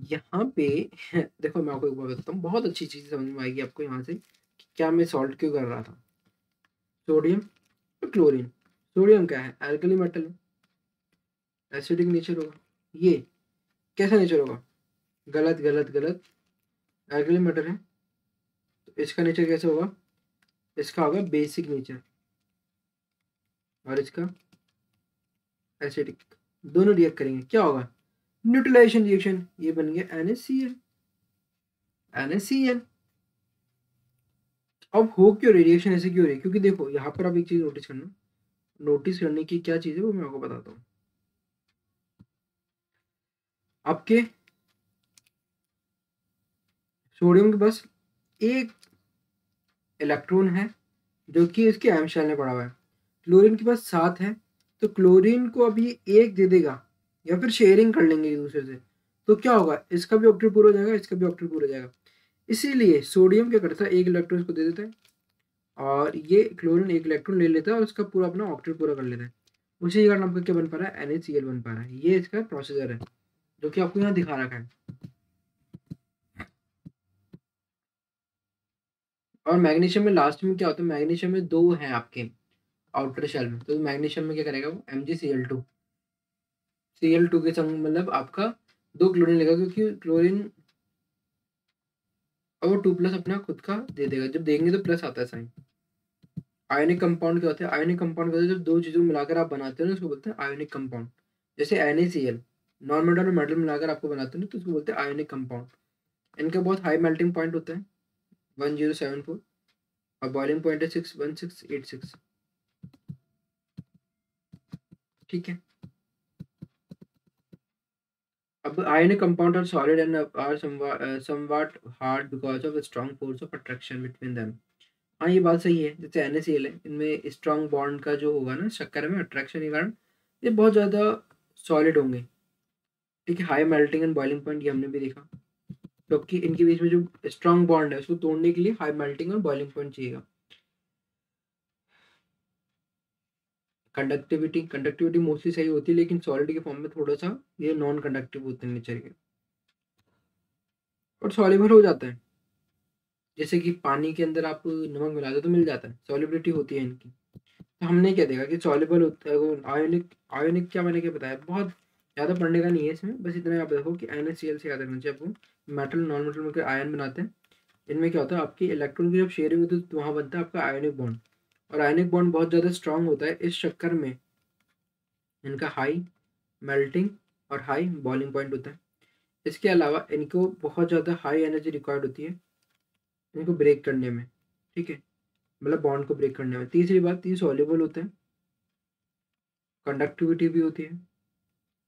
यहाँ पे देखो, मैं आपको एक बात बताता हूँ, बहुत अच्छी चीज़ समझ में आएगी आपको यहाँ से कि क्या मैं सॉल्ट क्यों कर रहा था। सोडियम और क्लोरीन, सोडियम क्या है, एल्कली मेटल है, एसिडिक नेचर होगा। ये कैसा नेचर होगा? गलत गलत गलत, एल्कली मेटल है, तो इसका नेचर कैसे होगा? इसका होगा बेसिक नेचर, और इसका एसिडिक। दोनों रिएक्ट करेंगे, क्या होगा? न्यूट्रलाइजेशन रिएक्शन, ये बन गया NaCl, NaCl। अब हो क्यों रिएक्शन ऐसे क्यों रही? क्योंकि देखो यहाँ पर आप एक चीज नोटिस करना, नोटिस करने की क्या चीज है वो मैं आपको बताता हूँ। आपके सोडियम के पास एक इलेक्ट्रॉन है जो कि इसके एम शेल में पड़ा हुआ है, क्लोरीन के पास 7 है, तो क्लोरीन को अभी एक दे देगा, या फिर शेयरिंग कर लेंगे एक दूसरे से, तो क्या होगा, इसका भी ऑक्टेट पूरा हो जाएगा, इसका भी ऑक्टेट पूरा हो जाएगा। इसीलिए सोडियम क्या करता है, एक इलेक्ट्रॉन इसको दे देता है, और ये क्लोरीन एक इलेक्ट्रॉन ले लेता है और उसका पूरा अपना ऑक्टेट पूरा कर लेता है। उसी कारण आपका क्या बन पा रहा है, NaCl बन पा रहा है। ये इसका प्रोसीजर है जो कि आपको यहाँ दिखा रखा है। और मैग्नीशियम में लास्ट में क्या होता है, मैग्नीशियम में दो हैं आपके आउटर शेल में, तो मैग्नीशियम में क्या करेगा वो, MgCl2, Cl2 के संग मतलब आपका दो क्लोरीन लेगा, क्योंकि क्लोरीन और वो 2+ अपना खुद का दे देगा, जब देंगे तो प्लस आता है साइन। आयोनिक कंपाउंड क्या होता है? आयोनिक कंपाउंड क्या होता है, जब दो चीजों को मिलाकर आप बनाते हो ना, उसको बोलते हैं आयोनिक कंपाउंड। जैसे NaCl, नॉन मेटल और मेटल मिलाकर आपको बनाते हो ना, तो उसको बोलते हैं आयोनिक कंपाउंड। इनका बहुत हाई मेल्टिंग पॉइंट होता है, 1074, और बॉइलिंग पॉइंट है 61686, ठीक है। अब ionic compound are solid and are somewhat hard because of a strong force of attraction between them. हाँ, ये बात सही है, जैसे NaCl है, इनमें स्ट्रॉन्ग बॉन्ड का जो होगा ना शक्कर में, अट्रैक्शन के कारण ये बहुत ज़्यादा सॉलिड होंगे, ठीक है। High melting and boiling point, ये हमने भी देखा, क्योंकि इनके बीच में जो स्ट्रॉन्ग बॉन्ड है उसको तोड़ने के लिए हाई मेल्टिंग और बॉइलिंग पॉइंट चाहिएगा। कंडक्टिविटी, कंडक्टिविटी मोस्टली सही होती है, लेकिन सॉलिड के फॉर्म में थोड़ा सा ये नॉन कंडक्टिव होते हैं नेचर के, और सॉल्युबल हो जाता है। जैसे कि पानी के अंदर आप नमक मिला दो तो मिल जाता है, सॉल्युबिलिटी होती है इनकी। तो हमने क्या देखा कि सॉल्युबल होता है वो आयोनिक। आयोनिक क्या, मैंने क्या बताया, बहुत ज़्यादा पढ़ने का नहीं है इसमें, बस इतना आप देखो कि NaCl से याद रखना चाहिए आपको। मेटल नॉन मेटल मिलकर आयन बनाते हैं, इनमें क्या होता है, आपकी इलेक्ट्रॉन की जब शेयरिंग होती है तो वहाँ बनता है आपका आयोनिक बॉन्ड, और आयोनिक बॉन्ड बहुत ज़्यादा स्ट्रांग होता है, इस चक्कर में इनका हाई मेल्टिंग और हाई बॉइलिंग पॉइंट होता है। इसके अलावा इनको बहुत ज़्यादा हाई एनर्जी रिक्वायर्ड होती है इनको ब्रेक करने में, ठीक है, मतलब बॉन्ड को ब्रेक करने में। तीसरी बात, ये सॉल्युबल होते हैं, कंडक्टिविटी भी होती है।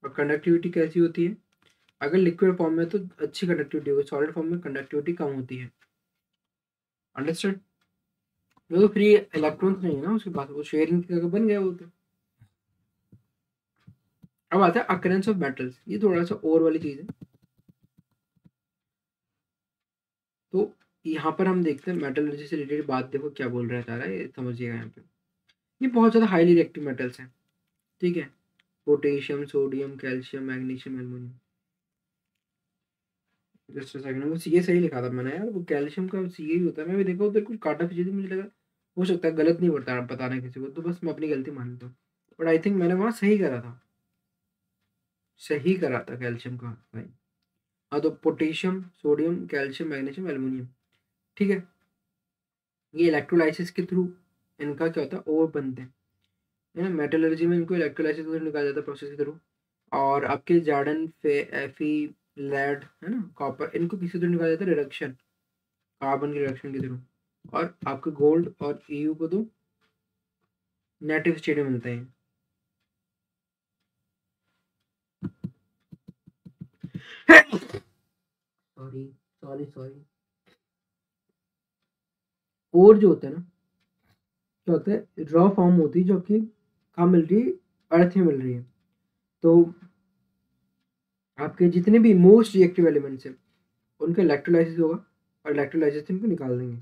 और कंडक्टिविटी कैसी होती है, अगर लिक्विड फॉर्म में तो अच्छी कंडक्टिविटी होगी, सॉलिड फॉर्म में कंडक्टिविटी कम होती है। अंडरस्टैंड? वो तो फ्री इलेक्ट्रॉन्स नहीं है ना उसके पास, वो शेयरिंग की जगह बन गया वो तो। अब आता है अकरेंस ऑफ मेटल्स, ये थोड़ा सा और वाली चीज है। तो यहाँ पर हम देखते हैं मेटलर्जी से रिलेटेड बात, देखो क्या बोल रहा है तारा, ये समझिएगा यहाँ पे। ये बहुत ज़्यादा हाईली रिएक्टिव मेटल्स हैं, ठीक है। Potassium, sodium, calcium, magnesium, aluminium. Just second, वो सीए सही लिखा था मैंने यार, वो कैल्शियम का सीए ही होता है। मैं भी देखा उधर कुछ काटा पीछे थी, मुझे लगा हो सकता है गलत नहीं बताना किसी को, तो बस मैं अपनी गलती मान लेता हूँ। बट आई थिंक मैंने वहाँ सही करा था, सही करा था कैल्शियम का भाई। हाँ, तो potassium, sodium, calcium, magnesium, aluminium, ठीक है। ये इलेक्ट्रोलाइसिस के थ्रू इनका क्या होता है, ओर बनते हैं, है ना। मेटलर्जी में इनको इलेक्ट्रोलाइसिस के थ्रू निकाला जाता है, प्रोसेस के थ्रू। और आपके जार्डन एफी, लेड, है ना, कॉपर, इनको किसी थ्रू निकाला जाता है, रिडक्शन, कार्बन के रिडक्शन के थ्रू। और आपके गोल्ड और ईयू को तो नेटिव स्टेट में मिलते हैं। Sorry sorry sorry. और जो होता है ना, क्या होता है, रॉ फॉर्म होती है जो आपकी कहाँ मिल रही है, अर्थ में मिल रही है। तो आपके जितने भी मोस्ट रिएक्टिव एलिमेंट्स हैं उनका इलेक्ट्रोलाइसिस होगा, और इलेक्ट्रोलाइसिस से इनको निकाल देंगे।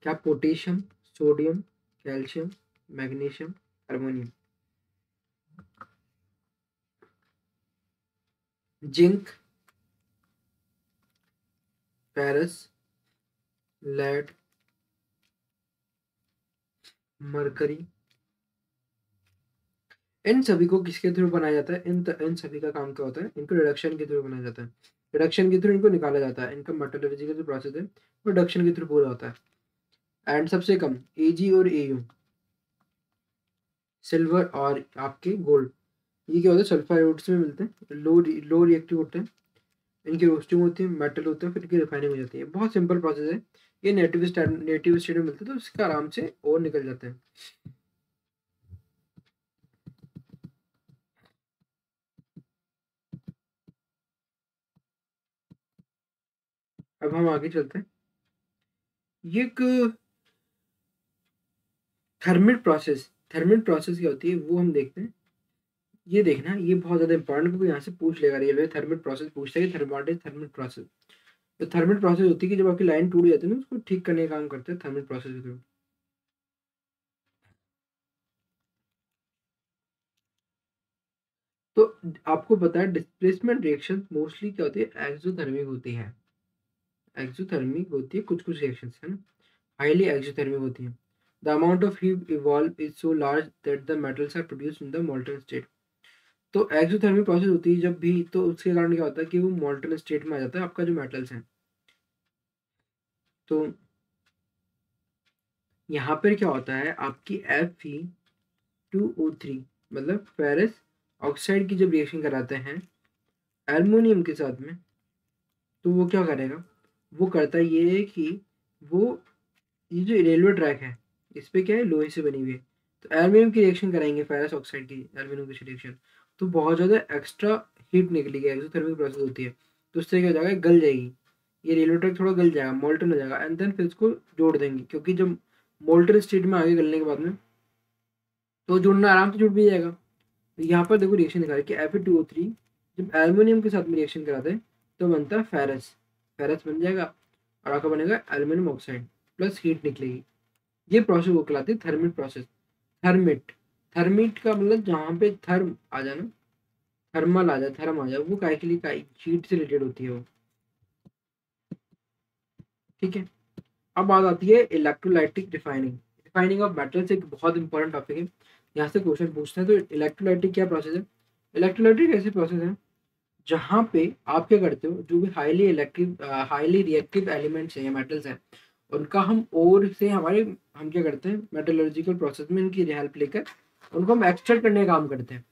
क्या, potassium, sodium, calcium, magnesium, harmonium, zinc, ferrous, lead, mercury, इन सभी को किसके थ्रू बनाया जाता है, इन सभी का काम क्या होता है, इनको रिडक्शन के थ्रू बनाया जाता है। रिडक्शन के थ्रू इनको निकाला जाता है, इनका मेटलर्जिकल जो प्रोसेस है वो रिडक्शन के थ्रू पूरा होता है। एंड सबसे कम एजी और एयू, सिल्वर और आपके गोल्ड, ये क्या होता है, सल्फाइड्स में मिलते हैं, लो रिएक्टिव होते हैं। इनकी रोस्टिंग होती है, मेटल होते हैं, फिर इनकी रिफाइनिंग हो जाती है। बहुत सिंपल प्रोसेस है। ये नेटिव स्टेट में मिलते हैं, तो इसका आराम से और निकल जाते हैं। अब हम आगे चलते हैं। ये एक थर्मिट प्रोसेस क्या होती है वो हम देखते हैं। ये देखना, ये बहुत ज्यादा इंपॉर्टेंट, क्योंकि यहाँ से पूछ लेगा रेलवे, थर्मिट प्रोसेस पूछता है कि थर्मिट प्रोसेस। तो थर्मिट प्रोसेस होती है कि जब आपकी लाइन टूट जाती है ना, उसको ठीक करने का काम करते हैं थर्मिट प्रोसेस के थ्रू। तो आपको पता है डिस्प्लेसमेंट रिएक्शन मोस्टली क्या होती है, एक्सोथर्मिक होती है। एक्सोथर्मिक होती है कुछ कुछ रिएक्शंस, है ना, हाईली एक्सोथर्मिक होती है। The amount of heat evolve is so large that the metals are produced in the molten state. तो एक्सोथर्मिक प्रोसेस होती है जब भी, तो उसके कारण क्या होता है कि वो मोल्टन स्टेट में आ जाता है आपका जो मेटल्स है। तो यहाँ पर क्या होता है, आपकी Fe2O3, मतलब फेरस ऑक्साइड की जब रिएक्शन कराते हैं एल्युमिनियम के साथ में, तो वो क्या करेगा, वो करता ये है कि वो, ये जो रेलवे ट्रैक है इस पे क्या है, लोहे से बनी हुई है। तो एल्युमिनियम की रिएक्शन कराएंगे फेरस ऑक्साइड की एल्युमिनियम की रिएक्शन, तो बहुत ज़्यादा एक्स्ट्रा हीट निकलेगी, एक्सोथर्मिक प्रोसेस होती है। तो उससे क्या हो जाएगा, गल जाएगी, ये रेलवे ट्रैक थोड़ा गल जाएगा, मोल्टन हो जाएगा, एंड देन फिर उसको जोड़ देंगे, क्योंकि जब मोल्टन स्टेट में आगे गलने के बाद में तो जुड़ना आराम से जुड़ भी जाएगा। तो यहाँ पर देखो रिएक्शन दिखा रहा है कि Fe2O3 जब एल्युमिनियम के साथ में रिएक्शन कराते हैं तो बनता है फेरस, फेरस बन जाएगा, और आपका बनेगा एल्युमिनियम ऑक्साइड, प्लस हीट निकलेगी। ये प्रोसेस को कहलाती है थर्मिट प्रोसेस। थर्मिट, थर्मिट का मतलब जहाँ पे थर्म आ जाए ना, थर्मल आ जाए, थर्म आ जाए, वो काय के लिए, काय हीट से रिलेटेड होती है वो, ठीक है। अब बात आती है electrolytic refining. Refining of metals एक बहुत इंपॉर्टेंट टॉपिक है, यहाँ से क्वेश्चन पूछते हैं। तो इलेक्ट्रोलाइटिक क्या प्रोसेस है, इलेक्ट्रोलाइटिक ऐसी प्रोसेस है जहाँ पे आप क्या करते हो, जो भी हाईली रिएक्टिव एलिमेंट्स हैं या मेटल्स हैं, उनका हम और से हमारे, हम क्या करते हैं मेटलर्जिकल प्रोसेस में इनकी हेल्प लेकर उनको हम एक्सट्रैक्ट करने का काम करते हैं।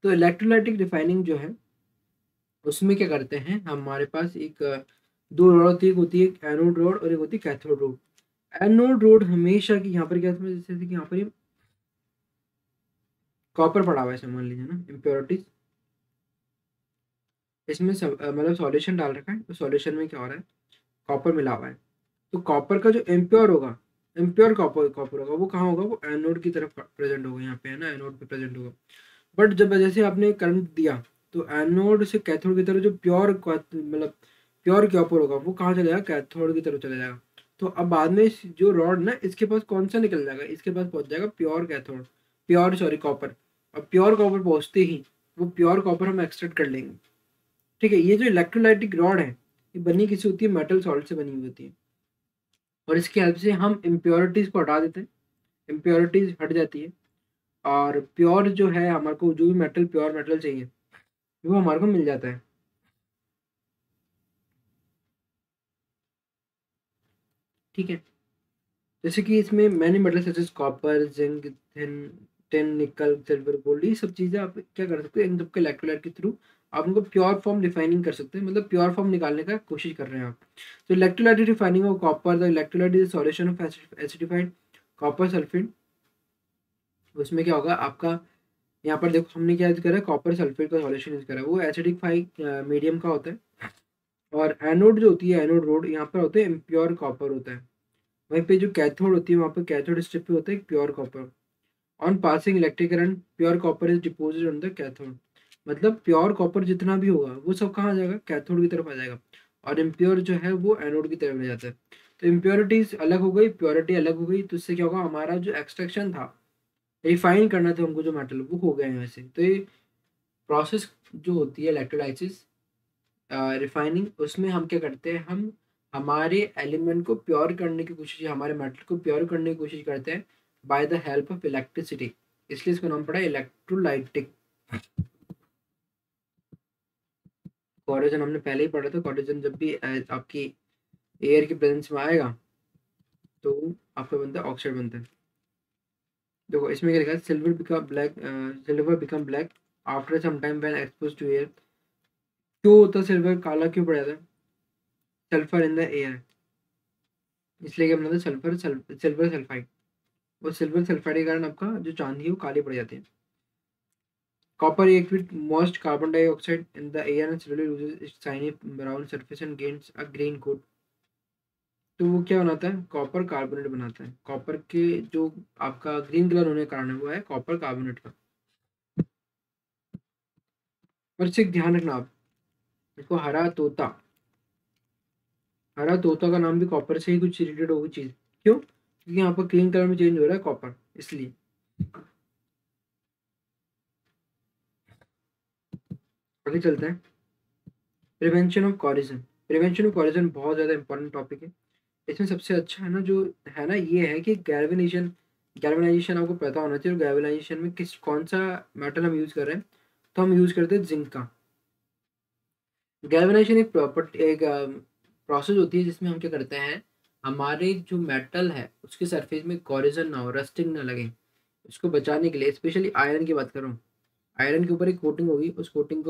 तो इलेक्ट्रोलाइटिक रिफाइनिंग जो है उसमें क्या करते हैं, हमारे पास एक दो रॉड होती है, एक होती है एनोड रॉड और एक होती है कैथोड रॉड। एनोड रॉड हमेशा की यहाँ पर क्या समझ, जैसे कि यहाँ पर कॉपर पड़ा हुआ है, मान लीजिए ना, इम्प्योरिटीज इसमें मतलब सॉल्यूशन डाल रखा है, तो सॉल्यूशन में क्या हो रहा है, कॉपर मिला हुआ है। तो कॉपर का जो इम्प्योर होगा, इम्प्योर कॉपर कॉपर होगा, वो कहाँ होगा, वो एनोड की तरफ प्रेजेंट होगा, यहाँ पे है ना, एनोड पे प्रेजेंट होगा। बट जब जैसे आपने करंट दिया, तो एनोड से कैथोड की तरफ जो प्योर मतलब प्योर कॉपर होगा, वो कहाँ चला जाएगा, कैथोड की तरफ चला जाएगा। तो अब बाद में जो रॉड ना, इसके पास कौन सा निकल जाएगा, इसके पास पहुंच जाएगा pure cathode, pure sorry copper. अब प्योर कॉपर पहुंचते ही वो प्योर कॉपर हम एक्सट्रैक्ट कर लेंगे। ठीक है, ये जो इलेक्ट्रोलाइटिक रॉड है, ये बनी किसी होती है, मेटल सॉल्ट से बनी हुई होती है, और इसकी हेल्प से हम इम्प्योरिटीज को हटा देते हैं, इम्प्योरिटीज हट जाती है, और प्योर जो है हमारे को, जो भी मेटल प्योर मेटल चाहिए वो हमारे को मिल जाता है। ठीक है, जैसे कि इसमें many metal such as copper, zinc, tin, nickel, silver, gold, ये सब चीज़ें आप क्या कर सकते हैं, इन सबके इलेक्ट्रोलाइट के थ्रू आप उनको प्योर फॉर्म रिफाइनिंग कर सकते हैं, मतलब प्योर फॉर्म निकालने का कोशिश कर रहे हैं आप। तो electrolyte refining of copper, the electrolyte is solution of acidified copper sulphate. उसमें क्या होगा आपका, यहाँ पर देखो हमने क्या यूज करा है, कॉपर सल्फेट का सॉल्यूशन यूज करा है, वो एसिडिफाइड मीडियम का होता है। और एनोड जो होती है, एनोड रोड, यहाँ पर होते हैं इम्प्योर कॉपर होता है। वहीं पे जो कैथोड होती है, वहाँ पे कैथोड स्ट्रिप पे होता है pure copper. On passing electric current pure copper is deposit on the cathode. मतलब प्योर कॉपर जितना भी होगा वो सब कहाँ आ जाएगा, कैथोड की तरफ आ जाएगा, और इम्प्योर जो है वो एनोड की तरफ ले जाता है। तो इम्प्योरिटीज अलग हो गई, प्योरिटी अलग हो गई, तो इससे क्या होगा, हमारा जो एक्सट्रैक्शन था, रिफाइन करना था हमको जो मेटल, वो हो गया है वैसे। तो ये प्रोसेस जो होती है इलेक्ट्रोलाइसिस, रिफाइनिंग, उसमें हम क्या करते हैं, हम हमारे एलिमेंट को प्योर करने की कोशिश, हमारे मेटल को प्योर करने की कोशिश करते हैं by the help of electricity. इसलिए इसका नाम पड़ा है इलेक्ट्रोलाइटिक। कोरोजन हमने पहले ही पढ़ा था, कोरोजन जब भी आपकी एयर की प्रेजेंस में आएगा तो आपका बनता है ऑक्साइड बनता है। देखो इसमें क्या लिखा है, silver become black, silver become black after some time when expose to air. क्यों होता है सिल्वर काला, क्यों पड़ जाता है, सल्फर इन द एयर, इसलिए क्या बनाता है, सल्फर सिल्वर सल्फाइड। और सिल्वर सल्फाइड के कारण आपका जो चांदी है वो काली पड़ जाती है। Copper activate most carbon dioxide in the air and slowly loses its shiny brown surface and gains a green coat। तो वो क्या बनाता है, कॉपर कार्बोनेट बनाता है। कॉपर के जो आपका ग्रीन कलर होने का कारण है वो है कॉपर कार्बोनेट का। और इससे एक ध्यान रखना आप, इसको हरा तोता, हरा तोता का नाम भी कॉपर से ही कुछ रिलेटेड होगी चीज। क्यों, क्योंकि यहाँ पर ग्रीन कलर में चेंज हो रहा है कॉपर, इसलिए। आगे चलते हैं, प्रिवेंशन ऑफ कॉरिजन। प्रिवेंशन ऑफ कॉरिजन बहुत ज़्यादा इंपॉर्टेंट टॉपिक है। इसमें सबसे अच्छा है ना, जो है ना, ये है कि गैल्वेनाइजेशन। गैल्वेनाइजेशन आपको पता होना चाहिए, और गैल्वेनाइजेशन में किस कौन सा मेटल हम यूज़ कर रहे हैं, तो हम यूज़ करते हैं जिंक का। गैल्वेनाइजेशन एक प्रॉपर्टी, एक प्रोसेस होती है जिसमें हम क्या करते हैं, हमारे जो मेटल है उसके सरफेस में कॉरिजन ना हो, रस्टिंग ना लगे, उसको बचाने के लिए, स्पेशली आयरन की बात करूँ, आयरन के ऊपर एक कोटिंग होगी, उस कोटिंग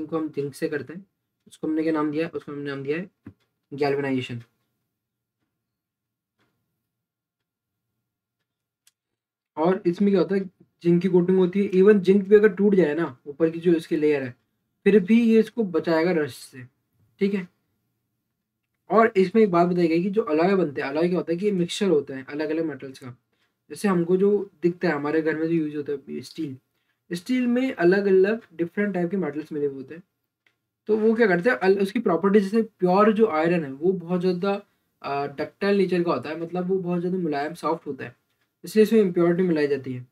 को हम जिंक से करते हैं। उसको हमने क्या नाम दिया है, उसको हमने नाम दिया है गैल्वेनाइजेशन। और इसमें क्या होता है, जिंक की कोटिंग होती है, इवन जिंक भी अगर टूट जाए ना, ऊपर की जो इसकी लेयर है, फिर भी ये इसको बचाएगा रस्ट से। ठीक है, और इसमें एक बात बताई गई कि जो अलॉय बनते हैं, अलॉय क्या होता है कि मिक्सचर होता है अलग अलग मेटल्स का। जैसे हमको जो दिखता है हमारे घर में जो यूज होता है स्टील, स्टील में अलग अलग डिफरेंट टाइप के मेटल्स मिले हुए होते हैं। तो वो क्या करते हैं, उसकी प्रॉपर्टी, जैसे प्योर जो आयरन है वो बहुत ज़्यादा डक्टाइल नेचर का होता है, मतलब वो बहुत ज़्यादा मुलायम सॉफ्ट होता है, इसलिए इसमें इम्प्योरिटी मिलाई जाती है।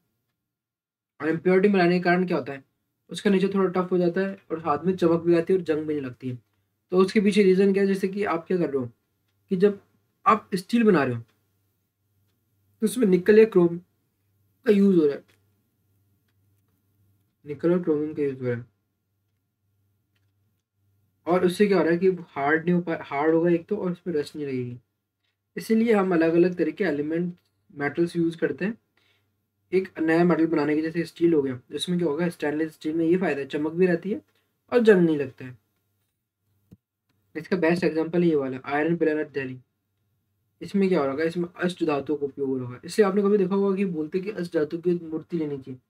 और इम्प्योरिटी मिलाने के कारण क्या होता है, उसका नेचर थोड़ा टफ हो जाता है, और हाथ में चमक भी आती है और जंग भी नहीं लगती है। तो उसके पीछे रीज़न क्या है, जैसे कि आप क्या कर रहे हो, कि जब आप स्टील बना रहे हो तो उसमें निकल या क्रोम का यूज़ हो रहा है, निकल और क्रोमियम का यूज़ हो रहा है। और उससे क्या हो रहा है कि हार्ड नहीं हो पा, हार्ड होगा एक तो, और उसमें रस्ट नहीं लगेगी। इसीलिए हम अलग अलग तरह के एलिमेंट मेटल्स यूज़ करते हैं एक नया मेटल बनाने के। जैसे स्टील हो गया, इसमें क्या होगा, स्टेनलेस स्टील में ये फ़ायदा है, चमक भी रहती है और जंग नहीं लगता है। इसका बेस्ट एग्जांपल ये वाला आयरन पिलर एट दिल्ली। इसमें क्या हो रहा है, इसमें अष्ट धातु का उपयोग हो रहा है। इसलिए आपने कभी देखा होगा कि बोलते हैं कि अष्ट धातु की मूर्ति लेनी चाहिए।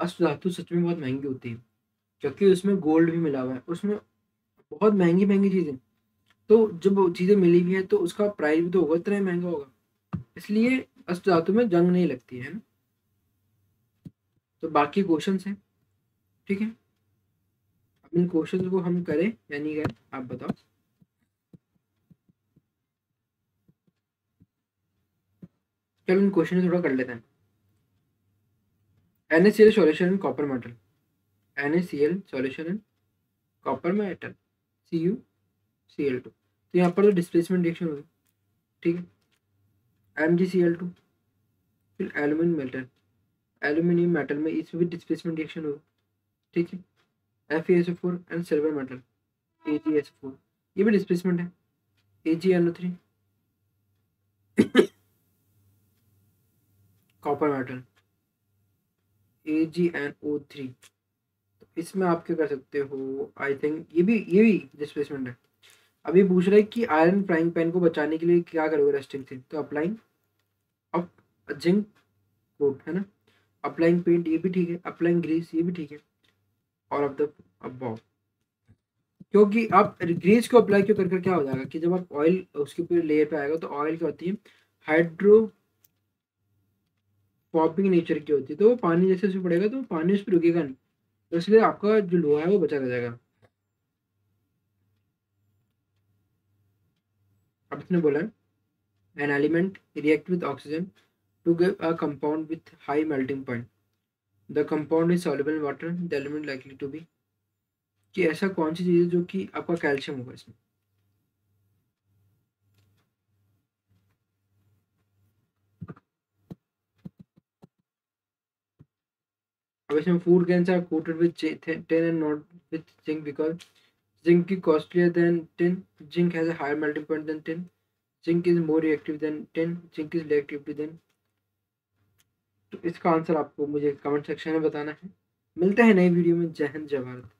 अष्ट धातु सच में बहुत महंगी होती है, क्योंकि उसमें गोल्ड भी मिला हुआ है, उसमें बहुत महंगी महंगी चीजें। तो जब वो चीजें मिली भी है तो उसका प्राइस भी तो होगा, इतना ही महंगा होगा। इसलिए अष्ट धातु में जंग नहीं लगती है ना। तो बाकी क्वेश्चन है, ठीक है। अब इन क्वेश्चन को हम करें या नहीं करें, आप बताओ। चलो इन क्वेश्चन थोड़ा कर लेते हैं। NaCl solution in copper metal, NaCl solution in copper metal, CuCl2। तो यहाँ पर तो डिस्प्लेसमेंट रिएक्शन होगी, ठीक है। MgCl2, फिर एल्यूमिनियम मेटल, एल्यूमिनियम मेटल में इसमें भी डिस्प्लेसमेंट रिएक्शन होगी, ठीक है। FeSO4 and silver metal, AgSO4, ये भी डिस्प्लेसमेंट है। AgNO3, copper metal, AgNO3। इसमें आप क्या कर सकते हो, आई थिंक ये भी डिस्प्लेसमेंट है। अभी पूछ रहा है कि आयरन फ्राइंग पैन को बचाने के लिए क्या करोगे रस्टिंग से, तो अप्लाइंग ऑफ जिंक कोट, है ना। अप्लाइंग पेंट, ये भी ठीक है। अप्लाइंग ग्रीस, ये भी ठीक है। और अब द अबव, क्योंकि आप ग्रीस को अप्लाई क्यों कर क्या हो जाएगा कि जब आप ऑयल उसके ऊपर लेयर पे आएगा तो ऑयल क्या होती है, हाइड्रोफोबिक नेचर की होती है। तो वो पानी जैसे उसमें पड़ेगा तो पानी उस पर रुकेगा नहीं, तो इसलिए आपका जो लोहा है वो बचा रह जाएगा। अब इसने बोला है an element react with oxygen to give a compound with high melting point. The compound is soluble in water. The element likely to be, कि ऐसा कौन सी चीज़ है जो कि आपका कैल्शियम होगा इसमें। अब इसमें food cans are coated with tin and not with zinc because zinc is costlier than tin. Zinc has a higher melting point than tin. Zinc is more reactive than tin. Zinc is less reactive than। तो इसका आंसर आपको मुझे कमेंट सेक्शन में बताना है। मिलते हैं नई वीडियो में। जय हिंद, जय भारत।